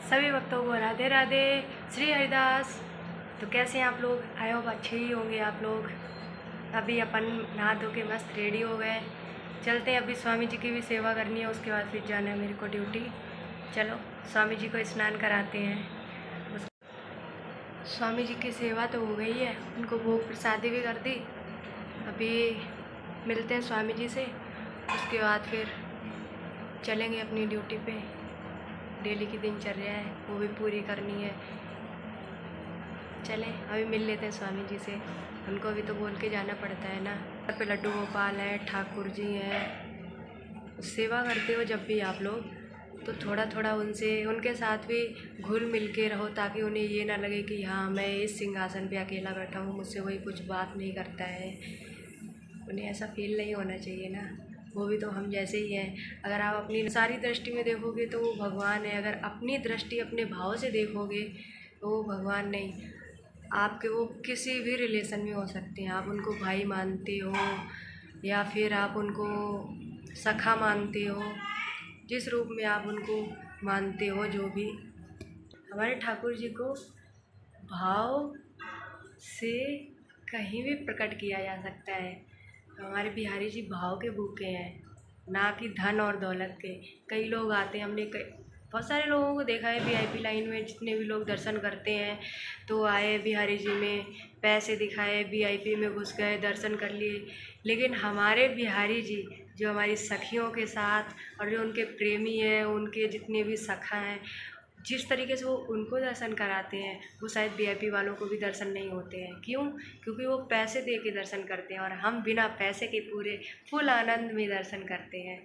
सभी भक्तों को राधे राधे। श्री हरिदास। तो कैसे हैं आप लोग? आई होप अच्छे ही होंगे आप लोग। अभी अपन नहा धो के मस्त रेडी हो गए, चलते हैं। अभी स्वामी जी की भी सेवा करनी है, उसके बाद फिर जाना है मेरे को ड्यूटी। चलो स्वामी जी को स्नान कराते हैं। स्वामी जी की सेवा तो हो गई है, उनको भोग प्रसादी भी कर दी। अभी मिलते हैं स्वामी जी से, उसके बाद फिर चलेंगे अपनी ड्यूटी पे। डेली की दिनचर्या है, वो भी पूरी करनी है। चलें अभी मिल लेते हैं स्वामी जी से, उनको भी तो बोल के जाना पड़ता है ना। घर पे लड्डू गोपाल हैं, ठाकुर जी हैं, सेवा करते हो जब भी आप लोग, तो थोड़ा थोड़ा उनके साथ भी घुल मिल के रहो, ताकि उन्हें ये ना लगे कि हाँ मैं इस सिंहासन पे अकेला बैठा हूँ, मुझसे कोई कुछ बात नहीं करता है। उन्हें ऐसा फील नहीं होना चाहिए ना, वो भी तो हम जैसे ही हैं। अगर आप अपनी सारी दृष्टि में देखोगे तो वो भगवान है, अगर अपनी दृष्टि अपने भाव से देखोगे तो वो भगवान नहीं। आपके वो किसी भी रिलेशन में हो सकते हैं, आप उनको भाई मानते हो या फिर आप उनको सखा मानते हो, जिस रूप में आप उनको मानते हो, जो भी हमारे ठाकुर जी को भाव से कहीं भी प्रकट किया जा सकता है। तो हमारे बिहारी जी भाव के भूखे हैं, ना कि धन और दौलत के। कई लोग आते हैं, हमने बहुत सारे लोगों को देखा है वीआईपी लाइन में, जितने भी लोग दर्शन करते हैं तो आए बिहारी जी में, पैसे दिखाए, वीआईपी में घुस गए, दर्शन कर लिए। लेकिन हमारे बिहारी जी जो हमारी सखियों के साथ और जो उनके प्रेमी हैं, उनके जितने भी सखा हैं, जिस तरीके से वो उनको दर्शन कराते हैं, वो शायद वीआईपी वालों को भी दर्शन नहीं होते हैं। क्यों? क्योंकि वो पैसे दे के दर्शन करते हैं और हम बिना पैसे के पूरे फुल आनंद में दर्शन करते हैं।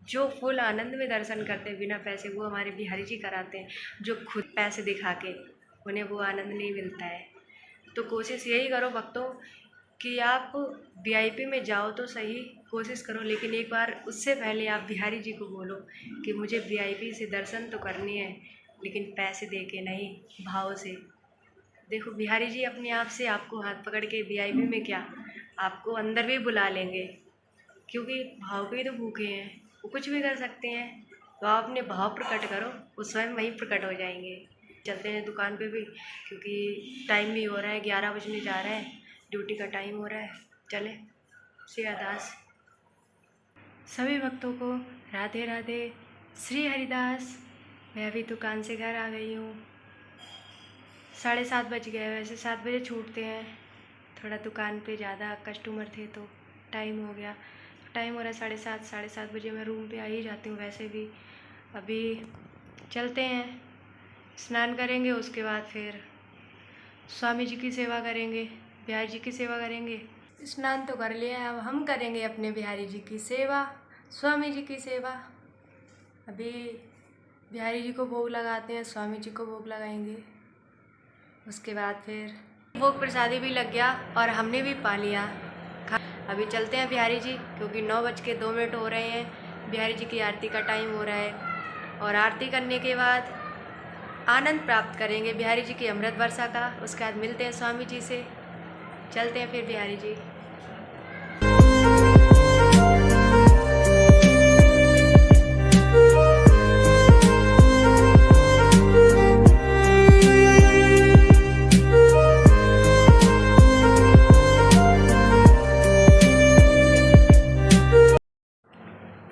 जो फुल आनंद में दर्शन करते हैं बिना पैसे, वो हमारे बिहारी जी कराते हैं, जो खुद पैसे दिखा के उन्हें वो आनंद नहीं मिलता है। तो कोशिश यही करो भक्तों कि आप वीआईपी में जाओ तो सही, कोशिश करो, लेकिन एक बार उससे पहले आप बिहारी जी को बोलो कि मुझे वीआईपी से दर्शन तो करने हैं, लेकिन पैसे दे के नहीं, भाव से। देखो बिहारी जी अपने आप से आपको हाथ पकड़ के वीआईपी में क्या, आपको अंदर भी बुला लेंगे, क्योंकि भाव के ही तो भूखे हैं, वो कुछ भी कर सकते हैं। तो आप अपने भाव प्रकट करो, वो स्वयं वहीं प्रकट हो जाएंगे। चलते हैं दुकान पे भी, क्योंकि टाइम भी हो रहा है, 11 बजने जा रहा है, ड्यूटी का टाइम हो रहा है। चले। श्री हरिदास। सभी भक्तों को राधे राधे। श्री हरिदास। मैं अभी दुकान से घर आ गई हूँ, 7:30 बज गए। वैसे 7 बजे छूटते हैं, थोड़ा दुकान पे ज़्यादा कस्टमर थे तो टाइम हो गया। टाइम हो रहा है 7:30, 7:30 बजे मैं रूम पे आ ही जाती हूँ वैसे भी। अभी चलते हैं, स्नान करेंगे, उसके बाद फिर स्वामी जी की सेवा करेंगे, बिहारी जी की सेवा करेंगे। स्नान तो कर लिया है, अब हम करेंगे अपने बिहारी जी की सेवा, स्वामी जी की सेवा। अभी बिहारी जी को भोग लगाते हैं, स्वामी जी को भोग लगाएंगे, उसके बाद फिर भोग प्रसादी भी लग गया और हमने भी पा लिया। अभी चलते हैं बिहारी जी, क्योंकि 9:02 हो रहे हैं, बिहारी जी की आरती का टाइम हो रहा है। और आरती करने के बाद आनंद प्राप्त करेंगे बिहारी जी की अमृत वर्षा का, उसके बाद मिलते हैं स्वामी जी से। चलते हैं फिर बिहारी जी।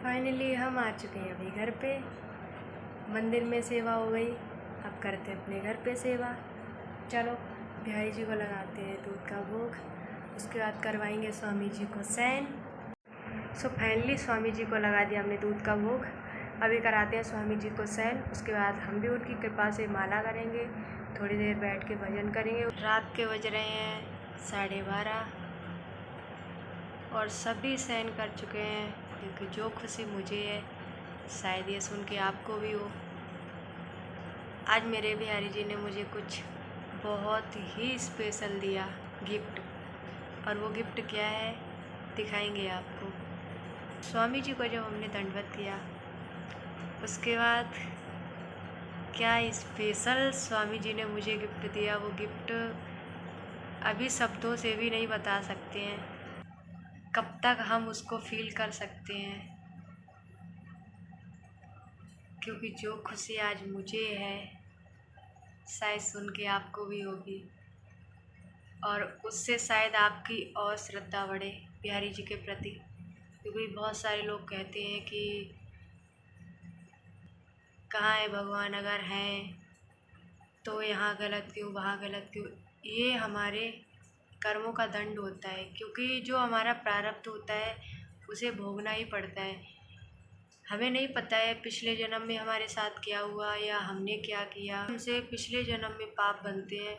फाइनली हम आ चुके हैं अभी घर पे। मंदिर में सेवा हो गई, अब करते हैं अपने घर पे सेवा। चलो बिहारी जी को लगाते हैं दूध का भोग, उसके बाद करवाएंगे स्वामी जी को शयन। सो फाइनली स्वामी जी को लगा दिया हमने दूध का भोग, अभी कराते हैं स्वामी जी को शयन। उसके बाद हम भी उनकी कृपा से माला करेंगे, थोड़ी देर बैठ के भजन करेंगे। रात के बज रहे हैं 12:30 और सभी शयन कर चुके हैं, क्योंकि जो खुशी मुझे है शायद ये सुन के आपको भी हो। आज मेरे बिहारी जी ने मुझे कुछ बहुत ही स्पेशल दिया गिफ्ट, और वो गिफ्ट क्या है दिखाएंगे आपको। स्वामी जी को जब हमने दंडवत किया, उसके बाद क्या स्पेशल स्वामी जी ने मुझे गिफ्ट दिया, वो गिफ्ट अभी शब्दों से भी नहीं बता सकते हैं, कब तक हम उसको फील कर सकते हैं। क्योंकि जो खुशी आज मुझे है शायद सुन के आपको भी होगी, और उससे शायद आपकी और श्रद्धा बढ़े बिहारी जी के प्रति। क्योंकि बहुत सारे लोग कहते हैं कि कहाँ है भगवान, अगर हैं तो यहाँ गलत क्यों, वहाँ गलत क्यों। ये हमारे कर्मों का दंड होता है, क्योंकि जो हमारा प्रारब्ध होता है उसे भोगना ही पड़ता है। हमें नहीं पता है पिछले जन्म में हमारे साथ क्या हुआ या हमने क्या किया, हमसे पिछले जन्म में पाप बनते हैं,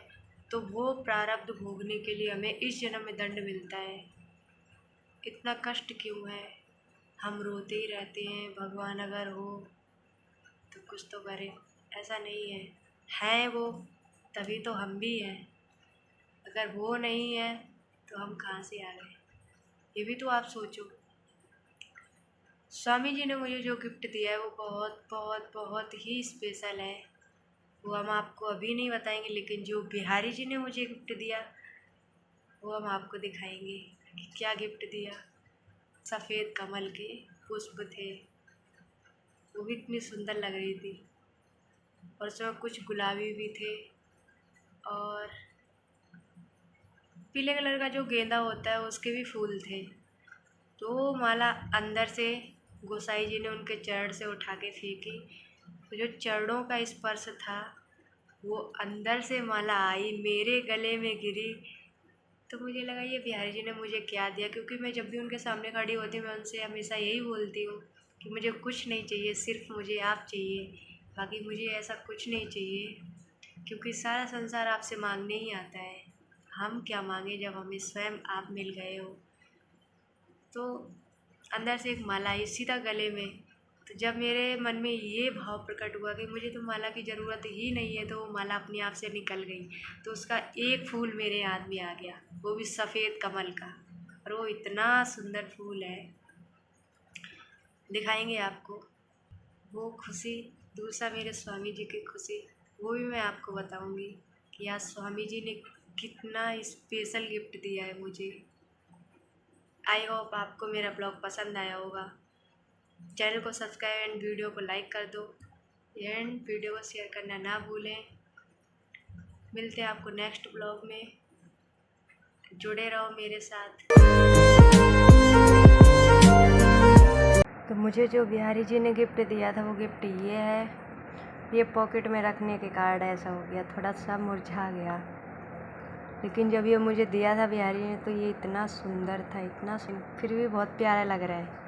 तो वो प्रारब्ध भोगने के लिए हमें इस जन्म में दंड मिलता है। इतना कष्ट क्यों है, हम रोते ही रहते हैं भगवान अगर हो तो कुछ तो करे। ऐसा नहीं है वो तभी तो हम भी हैं। अगर वो नहीं है तो हम कहाँ से आ गए, ये भी तो आप सोचो। स्वामी जी ने मुझे जो गिफ्ट दिया है वो बहुत बहुत बहुत ही स्पेशल है। वो हम आपको अभी नहीं बताएंगे, लेकिन जो बिहारी जी ने मुझे गिफ्ट दिया वो हम आपको दिखाएंगे कि क्या गिफ्ट दिया। सफ़ेद कमल के पुष्प थे, वो भी इतनी सुंदर लग रही थी, और उसमें कुछ गुलाबी भी थे, और पीले कलर का जो गेंदा होता है उसके भी फूल थे। तो वो माला अंदर से गोसाई जी ने उनके चरण से उठा के फेंकी, तो जो चरणों का स्पर्श था वो अंदर से माला आई मेरे गले में गिरी। तो मुझे लगा ये बिहारी जी ने मुझे क्या दिया, क्योंकि मैं जब भी उनके सामने खड़ी होती हूँ मैं उनसे हमेशा यही बोलती हूँ कि मुझे कुछ नहीं चाहिए, सिर्फ मुझे आप चाहिए, बाकी मुझे ऐसा कुछ नहीं चाहिए। क्योंकि सारा संसार आपसे मांगने ही आता है, हम क्या मांगे जब हमें स्वयं आप मिल गए हो। तो अंदर से एक माला आई सीधा गले में। तो जब मेरे मन में ये भाव प्रकट हुआ कि मुझे तो माला की ज़रूरत ही नहीं है, तो वो माला अपने आप से निकल गई। तो उसका एक फूल मेरे हाथ में आ गया, वो भी सफ़ेद कमल का, और वो इतना सुंदर फूल है, दिखाएंगे आपको। वो खुशी, दूसरा मेरे स्वामी जी की खुशी, वो भी मैं आपको बताऊंगी कि आज स्वामी जी ने कितना स्पेशल गिफ्ट दिया है मुझे। आई होप आपको मेरा ब्लॉग पसंद आया होगा। चैनल को सब्सक्राइब एंड वीडियो को लाइक कर दो, एंड वीडियो को शेयर करना ना भूलें। मिलते हैं आपको नेक्स्ट ब्लॉग में, जुड़े रहो मेरे साथ। तो मुझे जो बिहारी जी ने गिफ्ट दिया था वो गिफ्ट ये है। ये पॉकेट में रखने के कारण ऐसा हो गया, थोड़ा सा मुरझा गया, लेकिन जब ये मुझे दिया था बिहारी ने तो ये इतना सुंदर था, इतना फिर भी बहुत प्यारा लग रहा है।